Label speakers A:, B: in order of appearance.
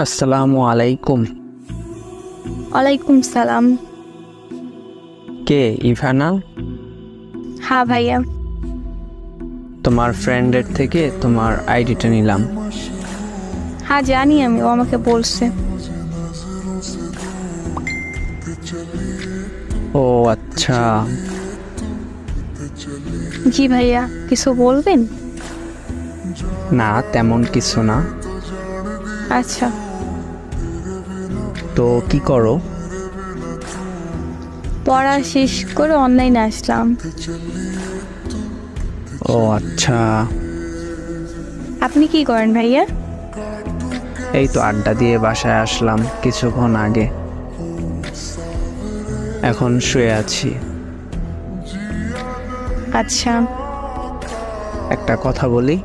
A: আসসালামু আলাইকুম।
B: ওয়ালাইকুম সালাম।
A: কে ইভানা?
B: হ্যাঁ ভাইয়া।
A: তোমার ফ্রেন্ডের থেকে তোমার আইডিটা নিলাম।
B: হ্যাঁ জানি আমি, ও আমাকে বলছে।
A: ও আচ্ছা।
B: জি ভাইয়া, কিছু বলবেন?
A: না তেমন কিছু না।
B: আচ্ছা।
A: তো কি করো?
B: পড়া শেষ করে অনলাইনে আসলাম।
A: ও আচ্ছা।
B: আপনি কি করেন ভাইয়া?
A: এই তো আড্ডা দিয়ে বাসায় আসলাম কিছুক্ষণ আগে, এখন শুয়ে আছি।
B: আচ্ছা।
A: একটা কথা বলি,